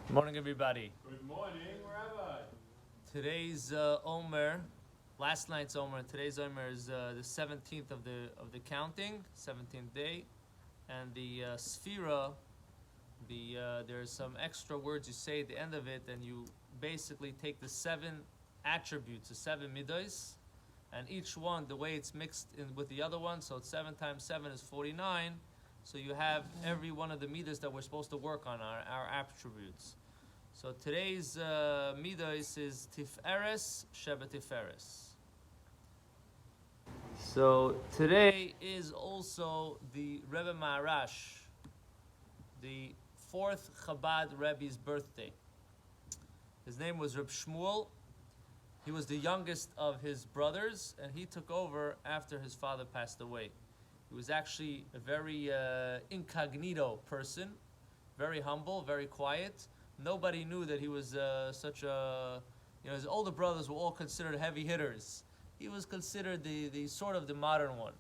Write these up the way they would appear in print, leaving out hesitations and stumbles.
Good morning, everybody. Good morning, Rabbi. Today's Omer, last night's Omer, and today's Omer is the 17th of the counting, 17th day, and the Sphira. There's some extra words you say at the end of it, and you basically take the 7 attributes, the 7 midos, and each one, the way it's mixed in with the other one, so it's 7 times 7 is 49. So you have every one of the midas that we're supposed to work on, our attributes. So today's midas is Tiferes Sheba Tiferes. So today is also the Rebbe Maharash, the 4th Chabad Rebbe's birthday. His name was Reb Shmuel. He was the youngest of his brothers, and he took over after his father passed away. He was actually a very incognito person, very humble, very quiet. Nobody knew that he was such a, his older brothers were all considered heavy hitters. He was considered the sort of the modern one.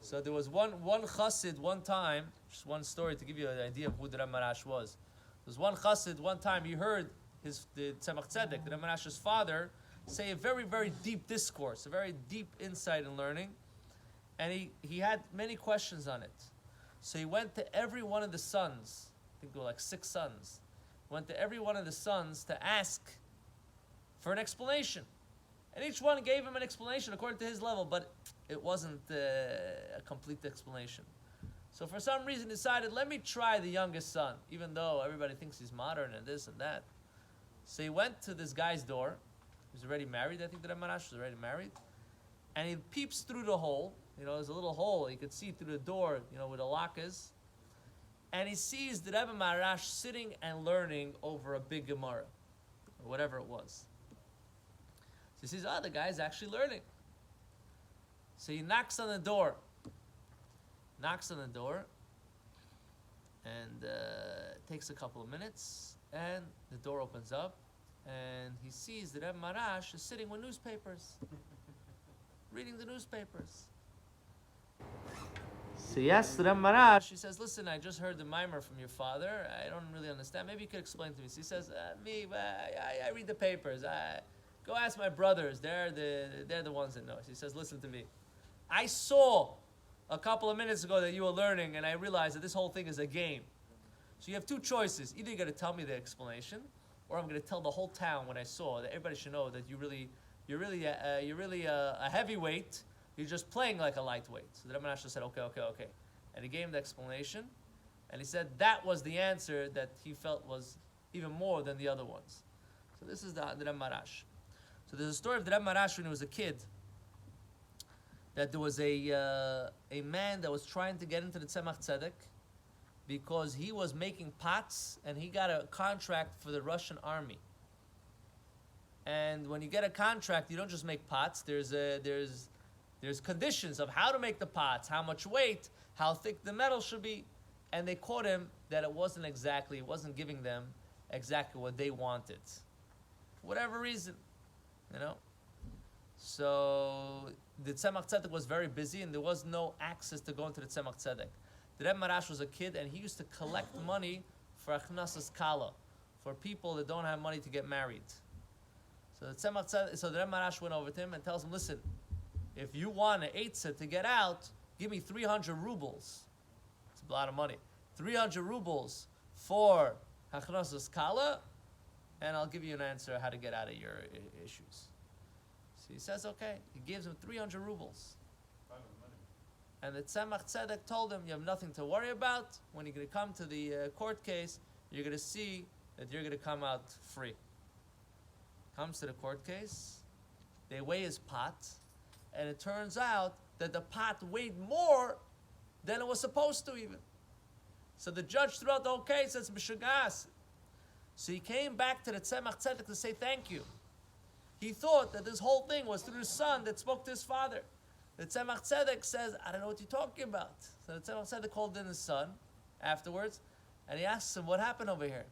So there was one chassid one time, just one story to give you an idea of who the Rebbe Maharash was. There was one chassid one time, he heard the Tzemach Tzedek, the Rebbe Maharash's father, say a very, very deep discourse, a very deep insight in learning. And he had many questions on it. So he went to every one of the sons, I think there were like 6 sons, went to every one of the sons to ask for an explanation. And each one gave him an explanation according to his level, but it wasn't a complete explanation. So for some reason he decided, let me try the youngest son, even though everybody thinks he's modern and this and that. So he went to this guy's door. He was already married, I think the Rebbe Maharash was already married. And he peeps through the hole. There's a little hole. You could see through the door, where the lock is. And he sees the Rebbe Maharash sitting and learning over a big Gemara, or whatever it was. So he sees, the guy's actually learning. So he knocks on the door. And it takes a couple of minutes, and the door opens up, and he sees that Rebbe Maharash is sitting with newspapers, reading the newspapers. So he asks the Rebbe Maharash, he says, listen, I just heard the mimer from your father. I don't really understand. Maybe you could explain to me. So he says, I read the papers. Go ask my brothers. They're the ones that know. So he says, listen to me. I saw a couple of minutes ago that you were learning, and I realized that this whole thing is a game. So you have 2 choices. Either you're going to tell me the explanation, or I'm going to tell the whole town what I saw, that everybody should know that you're really a heavyweight. You're just playing like a lightweight. So the Rebbe Maharash said, okay. And he gave him the explanation. And he said that was the answer that he felt was even more than the other ones. So this is the Rebbe Maharash. So there's a story of the Rebbe Maharash when he was a kid, that there was a man that was trying to get into the Tzemach Tzedek because he was making pots and he got a contract for the Russian army. And when you get a contract, you don't just make pots. There's conditions of how to make the pots, how much weight, how thick the metal should be. And they caught him that it wasn't giving them exactly what they wanted. For whatever reason, So the Tzemach Tzedek was very busy and there was no access to go into the Tzemach Tzedek. The Rebbe Maharash was a kid and he used to collect money for achnasas kala, for people that don't have money to get married. So the Rebbe Maharash went over to him and tells him, listen, if you want an eitzah to get out, give me 300 rubles. It's a lot of money. 300 rubles for achnasas kala, and I'll give you an answer how to get out of your issues. So he says, okay. He gives him 300 rubles. And the Tzemach Tzedek told him, you have nothing to worry about. When you're going to come to the court case, you're going to see that you're going to come out free. Comes to the court case, they weigh his pot, and it turns out that the pot weighed more than it was supposed to even. So the judge throughout the whole case says, Mishagas. So he came back to the Tzemach Tzedek to say thank you. He thought that this whole thing was through his son that spoke to his father. The Tzemach Tzedek says, I don't know what you're talking about. So the Tzemach Tzedek called in his son afterwards, and he asks him, what happened over here?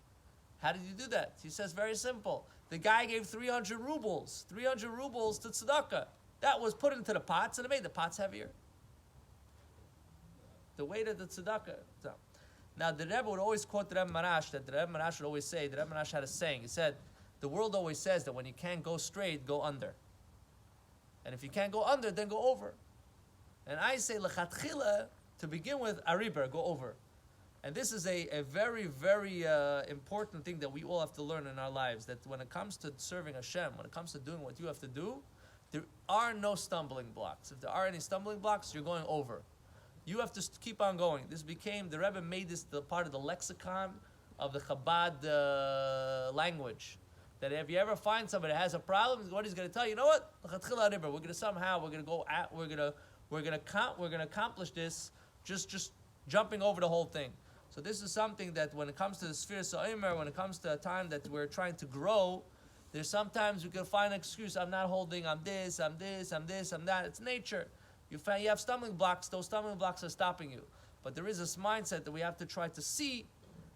How did you do that? He says, very simple. The guy gave 300 rubles to tzedakah. That was put into the pots, and it made the pots heavier. The weight of the tzedakah. So, Now, the Rebbe would always quote the Rebbe Marash, that the Rebbe Marash would always say, the Rebbe Marash had a saying. He said, the world always says that when you can't go straight, go under. And if you can't go under, then go over. And I say, lechatchila, to begin with, ariber, go over. And this is a very, very important thing that we all have to learn in our lives, that when it comes to serving Hashem, when it comes to doing what you have to do, there are no stumbling blocks. If there are any stumbling blocks, you're going over. You have to keep on going. This became, the Rebbe made this the part of the lexicon of the Chabad language. That if you ever find somebody that has a problem, what he's going to tell you, you know what? We're going to somehow, we're going to accomplish this just jumping over the whole thing. So this is something that when it comes to the Sphere Sa'imer, when it comes to a time that we're trying to grow, there's sometimes we can find an excuse. I'm not holding, I'm this, I'm that. It's nature. You have stumbling blocks. Those stumbling blocks are stopping you. But there is this mindset that we have to try to see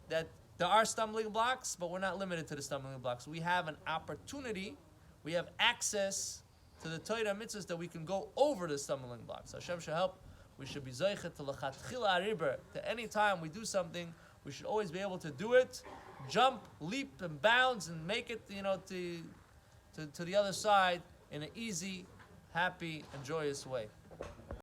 that there are stumbling blocks, but we're not limited to the stumbling blocks. We have an opportunity. We have access to the Torah mitzvahs that we can go over the stumbling blocks. Hashem should help. We should be zoichet to lechatchila ariber. To any time we do something, we should always be able to do it, jump, leap, and bounce, and make it, to the other side in an easy, happy, and joyous way.